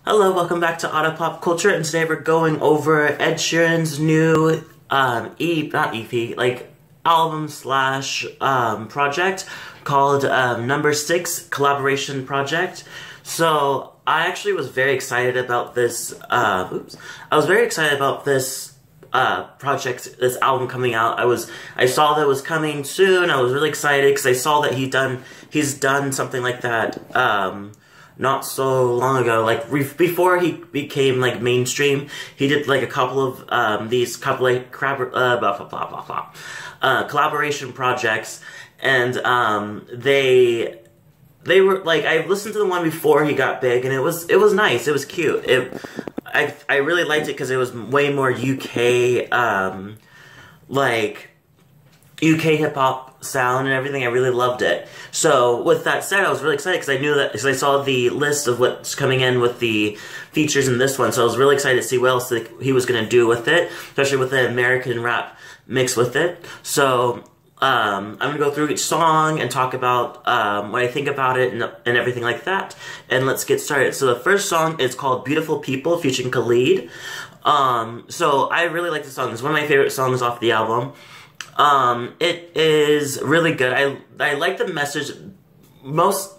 Hello, welcome back to Auto Pop Culture, and today we're going over Ed Sheeran's new, not EP, like, album slash, project called, Number 6 Collaboration Project. So, I actually was very excited about this, I was very excited about this, project, this album coming out. I saw that it was coming soon. I was really excited because I saw that he's done something like that, not so long ago, like before he became like mainstream. He did like a couple of these collaboration projects, and they were like, I listened to the one before he got big, and it was nice. It was cute. I really liked it because it was way more UK like UK hip-hop sound and everything. I really loved it. So, with that said, I was really excited because I knew that, because I saw the list of what's coming in with the features in this one, so I was really excited to see what else he was going to do with it, especially with the American rap mix with it. So, I'm going to go through each song and talk about what I think about it and everything like that, and let's get started. So, the first song is called Beautiful People, featuring Khalid. So, I really like this song. It's one of my favorite songs off the album. It is really good. I like the message most,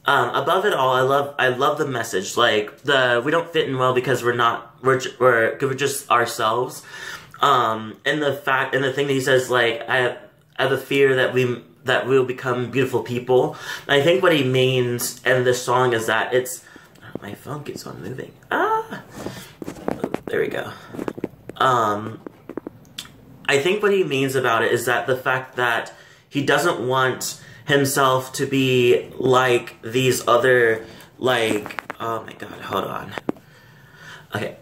above it all. I love the message. Like, we don't fit in well because we're just ourselves. And the thing that he says, like, I have a fear that we'll become beautiful people. And I think what he means in this song is that my phone keeps on moving. There we go. I think what he means about it is that the fact that he doesn't want himself to be like these other, like, oh my god, hold on. Okay,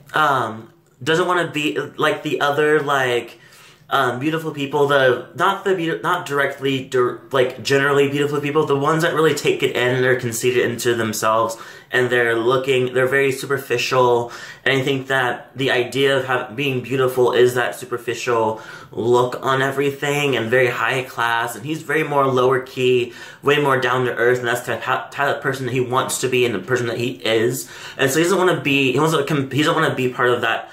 doesn't want to be like the other, like, beautiful people, not directly, like, generally beautiful people, the ones that really take it in and are conceited into themselves, and they're very superficial, and I think that the idea of being beautiful is that superficial look on everything, and very high class, and he's very more lower key, way more down to earth, and that's the type of person that he wants to be, and the person that he is, and so he doesn't want to be part of that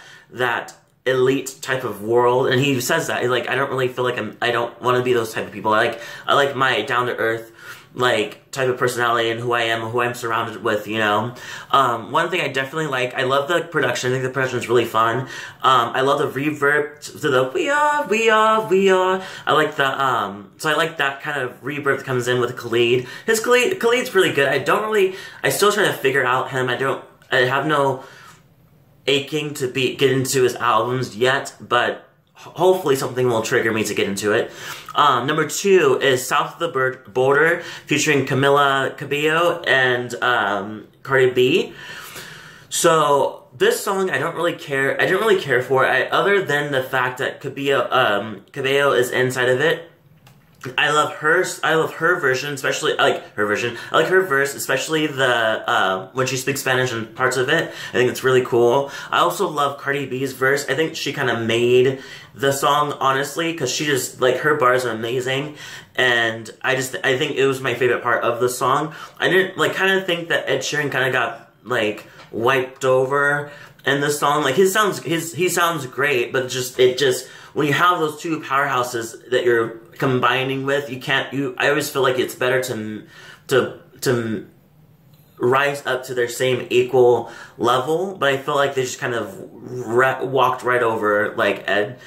elite type of world, and he says that, like, I don't really feel like I don't want to be those type of people. I like my down-to-earth, like, type of personality and who I am, who I'm surrounded with, you know? One thing I definitely like, I love the production. I think the production is really fun. I love the reverb to the we are. I like the, so I like that kind of reverb that comes in with Khalid. Khalid's really good. I still try to figure out him. I have no aching to get into his albums yet, but hopefully something will trigger me to get into it. Number 2 is South of the Border, featuring Camila Cabello and Cardi B. So this song I didn't really care for, other than the fact that Cabello is inside of it. I love her version, especially, I like her verse, especially the, when she speaks Spanish and parts of it. I think it's really cool. I also love Cardi B's verse. I think she kind of made the song, honestly, because she just, like, her bars are amazing, and I think it was my favorite part of the song. I didn't, like, kind of think that Ed Sheeran kind of got, like, wiped over in this song. Like, he sounds great, but it just, when you have those two powerhouses that you're combining with, I always feel like it's better to rise up to their same equal level, but I feel like they just kind of walked right over, like, Ed.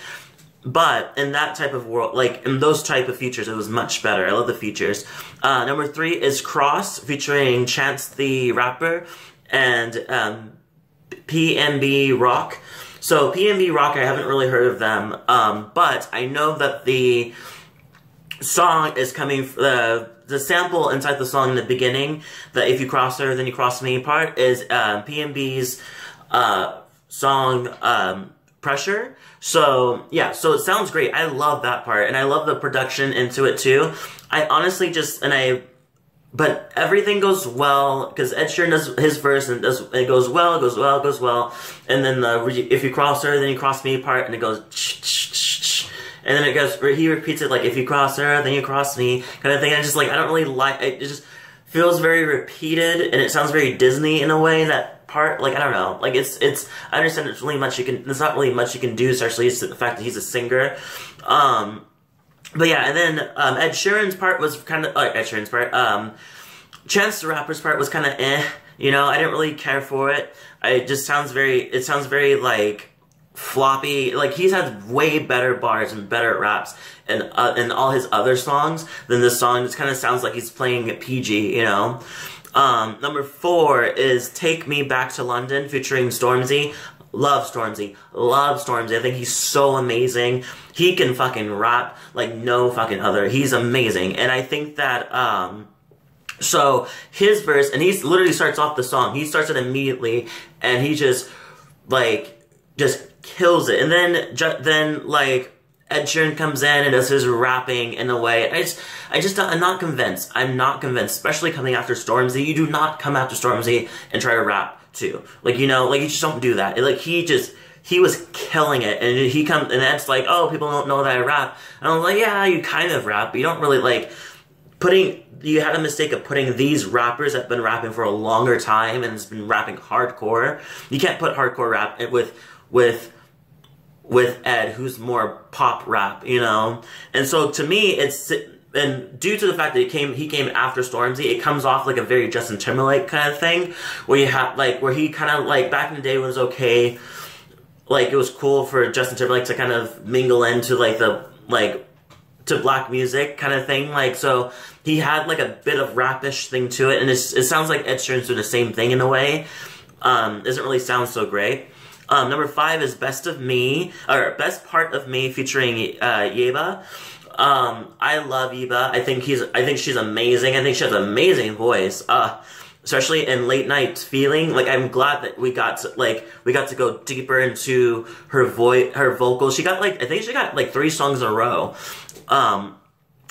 But in that type of world, like, in those type of features, it was much better. I love the features. Number 3 is Cross, featuring Chance the Rapper and PNB Rock. So PNB Rock, I haven't really heard of them, but I know that the song is coming, the sample inside the song in the beginning, the If You Cross Her, Then You Cross Me part, is PNB's song Pressure. So, yeah, so it sounds great. I love that part, and I love the production into it too. I honestly but everything goes well, because Ed Sheeran does his verse, and it goes well, and then If You Cross Her, Then You Cross Me part, and it goes and then it goes, he repeats it, like, if you cross her, then you cross me, kind of thing. And I just, like, I don't really like, it just feels very repeated, and it sounds very Disney in a way, that part, like, I don't know, like, I understand there's not really much you can do, especially the fact that he's a singer. But yeah, and then, Ed Sheeran's part was kind of, Ed Sheeran's part, Chance the Rapper's part was kind of you know, I didn't really care for it. It sounds very, like, floppy. Like, he's had way better bars and better raps in all his other songs than this song. It kind of sounds like he's playing PG, you know? Number 4 is Take Me Back to London featuring Stormzy. Love Stormzy. Love Stormzy. I think he's so amazing. He can fucking rap like no fucking other. He's amazing. And I think that, so his verse, and he literally starts off the song. He starts it immediately, and he just kills it. And then like, Ed Sheeran comes in and does his rapping in a way. I'm not convinced. I'm not convinced, especially coming after Stormzy. You do not come after Stormzy and try to rap too. Like, you know, like, you just don't do that. Like, he was killing it, and he comes, and Ed's like, oh, people don't know that I rap. And I'm like, yeah, you kind of rap, but you don't really, like, you had a mistake of putting these rappers that have been rapping for a longer time and has been rapping hardcore. You can't put hardcore rap with Ed, who's more pop rap, you know? And so to me, and due to the fact that he came after Stormzy, it comes off like a very Justin Timberlake kind of thing, where you have, like, where he kind of, like, back in the day was okay, like, it was cool for Justin Timberlake to kind of mingle into, like, to black music kind of thing, like, so he had, like, a bit of rapish thing to it, and it sounds like Ed Sheeran's doing the same thing in a way. Doesn't really sound so great. Number 5 is Best Part of Me featuring Yeba. I love Yeba. I think she's amazing. I think she has an amazing voice. Especially in Late Night Feeling. Like, I'm glad that we got to go deeper into her vocals. I think she got like 3 songs in a row.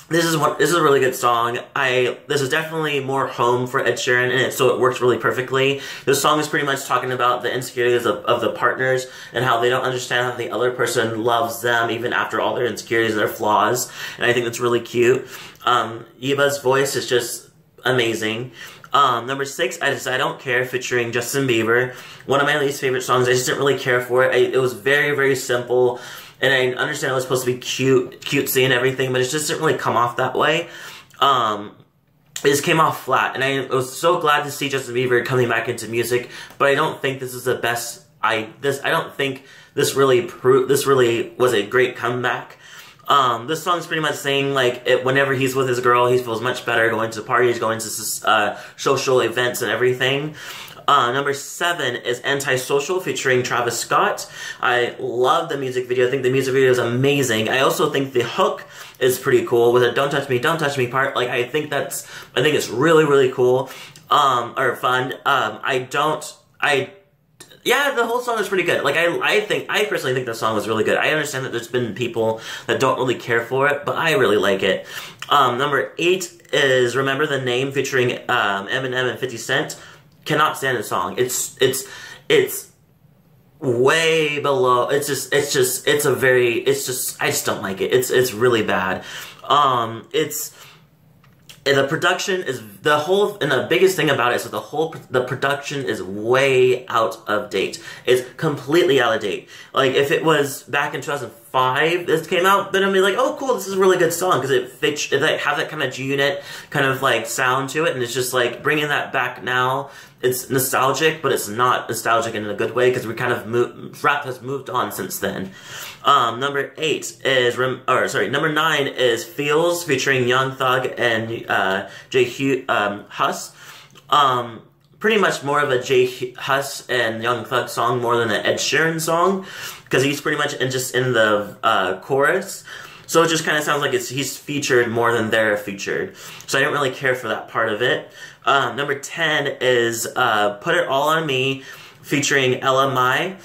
This is a really good song. This is definitely more home for Ed Sheeran, and so it works really perfectly. This song is pretty much talking about the insecurities of the partners and how they don't understand how the other person loves them even after all their insecurities and their flaws. And I think that's really cute. Yeba's voice is just amazing. Number 6, I Don't Care featuring Justin Bieber. One of my least favorite songs. I just didn't really care for it. It was very, very simple. And I understand it was supposed to be cutesy and everything, but it just didn't really come off that way. It just came off flat, and I was so glad to see Justin Bieber coming back into music, but I don't think this is the best. I don't think this really was a great comeback. This song's pretty much saying, like, whenever he's with his girl, he feels much better going to parties, going to social events and everything. Number 7 is Antisocial featuring Travis Scott. I love the music video. I think the music video is amazing. I also think the hook is pretty cool with a Don't Touch Me part. Like, I think it's really, really cool, or fun. Yeah, the whole song is pretty good. Like, I personally think the song was really good. I understand that there's been people that don't really care for it, but I really like it. Number 8 is Remember the Name featuring Eminem and 50 Cent. Cannot stand the song. It's way below. I just don't like it. It's really bad. The production is and the biggest thing about it is that the production is way out of date. It's completely out of date. Like, if it was back in 2005 this came out, then I'd be like, oh cool, this is a really good song, because it has that kind of G-Unit kind of like sound to it, and it's just like bringing that back now. It's nostalgic, but it's not nostalgic in a good way, because we kind of rap has moved on since then. Number 9 is Feels featuring Young Thug and h.e.r. Pretty much more of a h.e.r. and Young Thug song more than an Ed Sheeran song, because he's pretty much just in the chorus. So it just kind of sounds like he's featured more than they're featured. So I didn't really care for that part of it. Number 10 is Put It All On Me featuring LMI.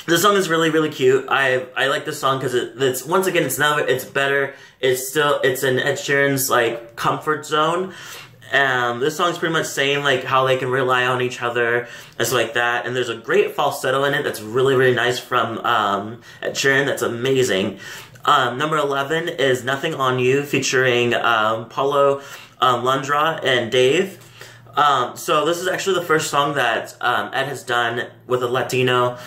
This song is really, really cute. I like this song because it's once again, it's better. It's in Ed Sheeran's like comfort zone. This song's pretty much saying like how they can rely on each other and stuff like that. And there's a great falsetto in it that's really, really nice from Ed Sheeran. That's amazing. Number 11 is Nothing On You featuring Paulo Londra and Dave. So this is actually the first song that Ed has done with a Latino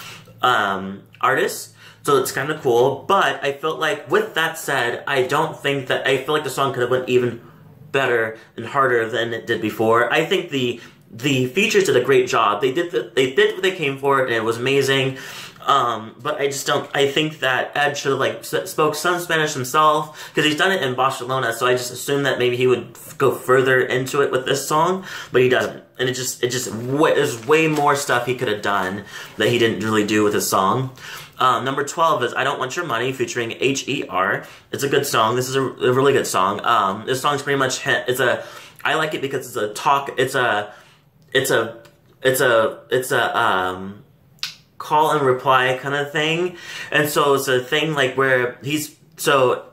artist. So it's kind of cool. But I felt like, with that said, I feel like the song could have went even better and harder than it did before. I think the features did a great job. They did what they came for, and it was amazing. But I think that Ed should have, like, spoke some Spanish himself, because he's done it in Barcelona, so I just assumed that maybe he would go further into it with this song, but he doesn't. And there's way more stuff he could have done that he didn't really do with his song. Number 12 is I Don't Want Your Money, featuring h.e.r. It's a good song. This is a really good song. This song's pretty much, I like it because it's a call and reply kind of thing. And so it's a thing like where h.e.r.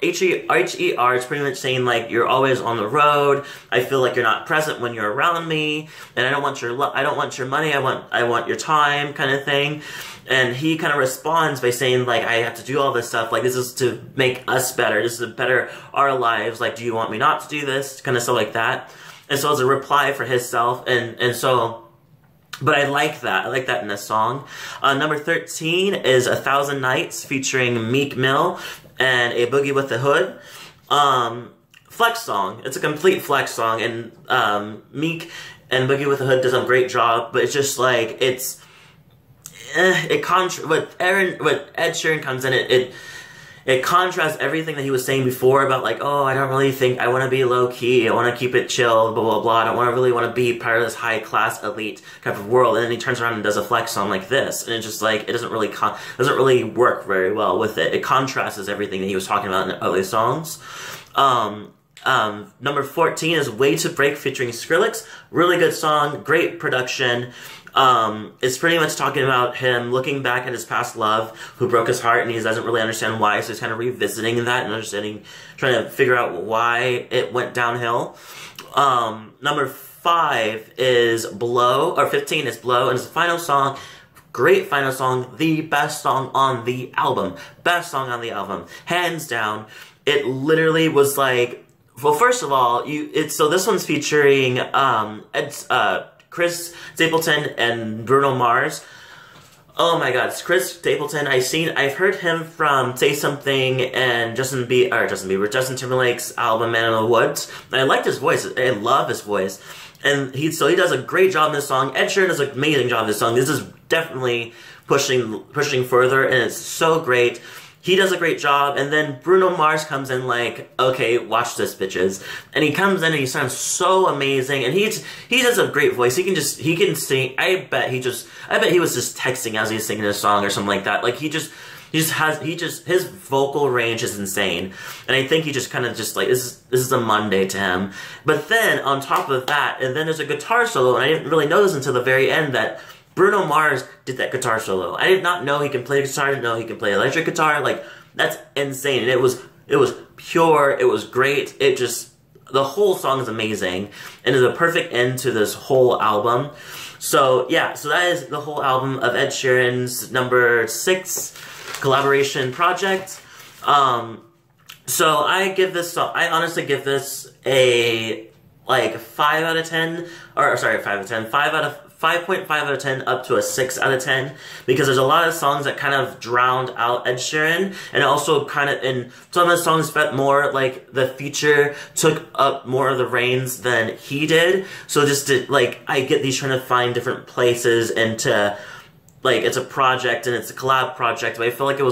is pretty much saying, like, you're always on the road. I feel like you're not present when you're around me, and I don't want your money. I want your time, kind of thing. And he kind of responds by saying, like, I have to do all this stuff. Like, this is to make us better. This is to better our lives. Like, do you want me not to do this? Kind of stuff like that. And so it's a reply for himself. But I like that. I like that in this song. Number 13 is 1,000 Nights, featuring Meek Mill and A Boogie with the Hood. Flex song. It's a complete flex song, and Meek and Boogie with the Hood does a great job, but it's just like, when Ed Sheeran comes in, it contrasts everything that he was saying before about, like, oh, I don't really think, I want to be low-key, I want to keep it chill, blah, blah, blah, I don't really want to be part of this high-class, elite type of world, and then he turns around and does a flex song like this, and it's just like, it doesn't really work very well with it. It contrasts everything that he was talking about in the other songs. Number 14 is Way to Break, featuring Skrillex. Really good song, great production. It's pretty much talking about him looking back at his past love who broke his heart, and he doesn't really understand why, so he's kind of revisiting that and trying to figure out why it went downhill. Number 5 is Blow, or 15 is Blow, and it's the final song. Great final song, the best song on the album. Best song on the album, hands down. It literally was like, well, first of all, so this one's featuring Chris Stapleton and Bruno Mars. Oh my God, Chris Stapleton, I've heard him from Say Something and Justin Timberlake's album Man in the Woods. And I liked his voice. I love his voice. And he does a great job in this song. Ed Sheeran does an amazing job in this song. This is definitely pushing further, and it's so great. He does a great job, and then Bruno Mars comes in like, okay, watch this, bitches. And he comes in and he sounds so amazing, and he does a great voice. He can sing. I bet he was just texting as he's singing a song or something like that. Like his vocal range is insane. And I think he just kind of just like, this is a Monday to him. But then on top of that, and then there's a guitar solo, and I didn't really notice until the very end that Bruno Mars did that guitar solo. I did not know he can play guitar. I didn't know he can play electric guitar. Like, that's insane. And it was pure. It was great. The whole song is amazing. And it's a perfect end to this whole album. So, yeah. So that is the whole album of Ed Sheeran's number 6 collaboration project. So I honestly give this a, like, 5 out of 10. Or, sorry, 5 out of 10. 5.5 out of 10 up to a 6 out of 10, because there's a lot of songs that kind of drowned out Ed Sheeran, and also kind of, in some of the songs felt more like the feature took up more of the reins than he did. So I get these trying to find different places into, like, it's a project and it's a collab project, but I feel like it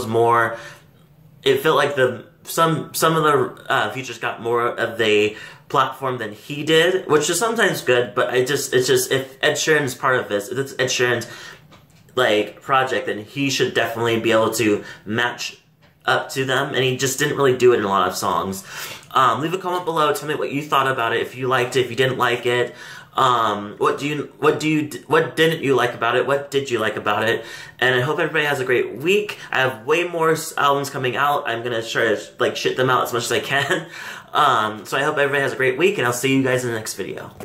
felt like some of the features got more of the platform than he did, which is sometimes good, but it's just if Ed Sheeran is part of this, if it's Ed Sheeran's like project, then he should definitely be able to match up to them, and he just didn't really do it in a lot of songs. Leave a comment below, tell me what you thought about it, if you liked it, if you didn't like it. What didn't you like about it? What did you like about it? And I hope everybody has a great week. I have way more albums coming out. I'm gonna try to, like, shit them out as much as I can. So I hope everybody has a great week, and I'll see you guys in the next video.